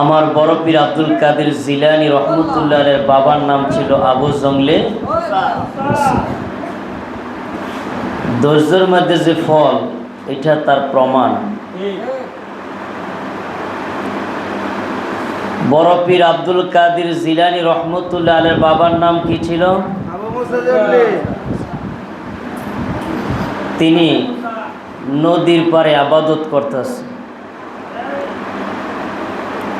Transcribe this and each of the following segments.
আমার বড় পীর আব্দুল কাদের জিলানী রহমতুল্লাহ আলাইহির বাবার নাম ছিল আবু জংলে। ধৈর্যের মধ্যে যে ফল, এটা তার প্রমাণ। বড় পীর আব্দুল কাদের জিলানী রহমতুল্লাহ আলাইহির বাবার নাম কি ছিল? তিনি নদীর পাড়ে আবাদত করতেছে।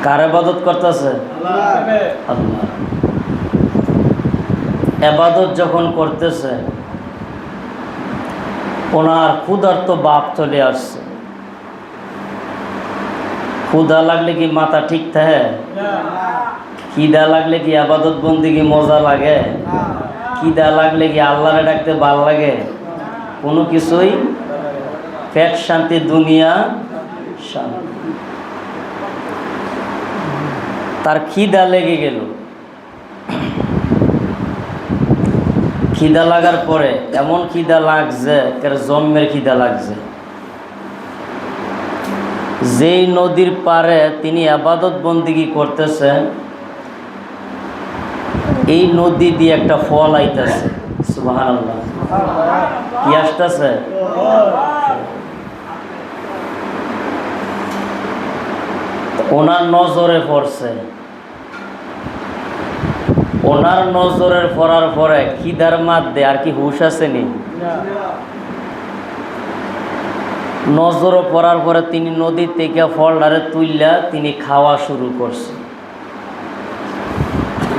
কার ইবাদত করতেছে? আল্লাহ। ইবাদত যখন করতেছে, ওনার ক্ষুধার্ত বাপ চলে আসছে। ক্ষুধা লাগলে কি মাথা ঠিক থাকে? খিদা লাগলে কি ইবাদত বন্দেগী মজা লাগে? খিদা লাগলে কি আল্লাহরে ডাকতে ভাল লাগে? কোনো কিছুই। পেট শান্তি, দুনিয়া শান্তি। তার খিদা লেগে গেল। খিদা লাগার পরে এমন খিদা লাগছে, জন্মের খিদা লাগছে। যেই নদীর পাড়ে তিনি ইবাদত বন্দেগী করতেছেন, এই নদী দিয়ে একটা ফল আইতেছে। সুবহানাল্লাহ। কি আসতেছে? ওনার নজরে পড়ছে। ওনার নজরের পড়ার পরে খিদার মধ্যে আর কি হুশ আসেনি? নজরে পড়ার পরে তিনি নদী থেকে ফলটারে তুইলা তিনি খাওয়া শুরু করছে।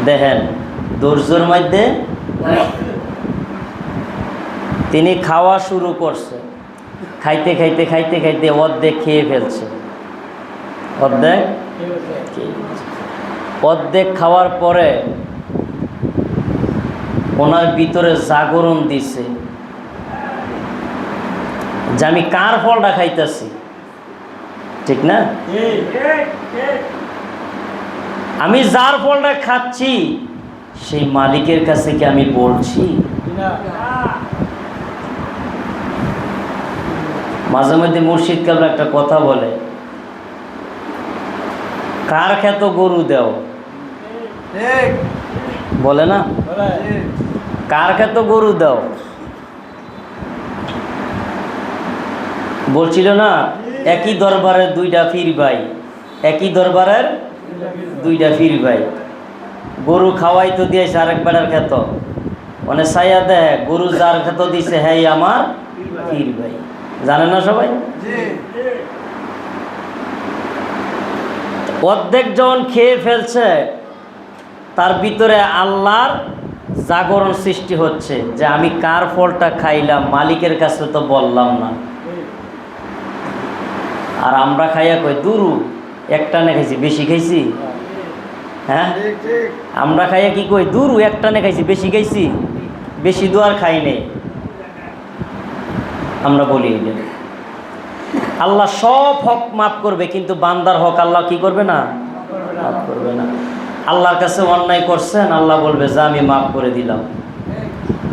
দেখেন, ধৈর্যের মধ্যে তিনি খাওয়া শুরু করছে। খাইতে খাইতে খাইতে খাইতে অর্ধেক খেয়ে ফেলছে। অর্ধেক খাওয়ার পরে ওনার ভিতরে জাগরণ দিছে যে আমি কার ফলটা খাইতেছি, ঠিক না? আমি যার ফলটা খাচ্ছি সেই মালিকের কাছে কি আমি বলছি? মাঝে মধ্যে মুর্শিদ কেবল একটা কথা বলে, কার খেত গরু দেও, বলে না? কার খেত গরু দাও বলছিল না? একই দরবারের দুইটা পীর ভাই, একই দরবারের দুইটা পীর ভাই। গরু খাওয়াই তো দিয়েছে আরেক বেড়ার খেত, মানে ছায়া দেয় গরু যার খেত দিছে হ্যাঁ আমার পীর ভাই। জানেন না সবাই? অর্ধেক যখন খেয়ে ফেলছে, তার ভিতরে আল্লাহর জাগরণ সৃষ্টি হচ্ছে যে আমি কার ফলটা খাইলাম, মালিকের কাছে তো বললাম না। আর আমরা খাইয়া কই দুরু একটানে খাইছি, বেশি খাইছি। হ্যাঁ, আমরা খাইয়া কি কই? দুরু একটানে খাইছি, বেশি খাইছি, বেশি দোয়ার খাই নেই। আমরা বলি আল্লাহ সব হক মাফ করবে, কিন্তু বান্দার হক আল্লাহ কি করবে না? মাফ করবে না। আল্লাহর কাছে অন্যায় করছেন, আল্লাহ বলবে যে আমি মাফ করে দিলাম।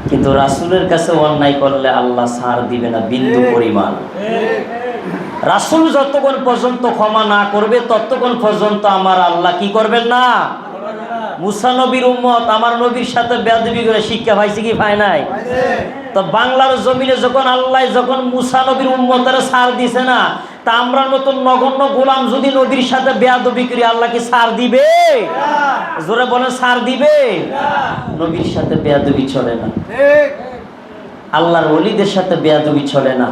কিন্তু রাসূলের কাছে অন্যায় করলে আল্লাহ ছাড় দিবে না বিন্দু পরিমাণ। রাসূল যতক্ষণ পর্যন্ত ক্ষমা না করবে, ততক্ষণ পর্যন্ত আমার আল্লাহ কি করবেন না? মুসা নবীর উম্মত আমার নবীর সাথে বেয়াদবি করে শিক্ষা পাইছে কি পায় নাই? তো বাংলার জমিনে যখন আল্লাহ যখন মুসা নবীর উম্মতের ছাড় দিছে না, তা আমরা নতুন নগণ্য গোলাম যদি নবীর সাথে বেয়াদবি করি, আল্লাহ কি ছাড় দিবে? জোরে বলেন, ছাড় দিবে? নবীর সাথে বেয়াদবি চলে না, আল্লাহর ওলিদের সাথে বেয়াদবি চলে না।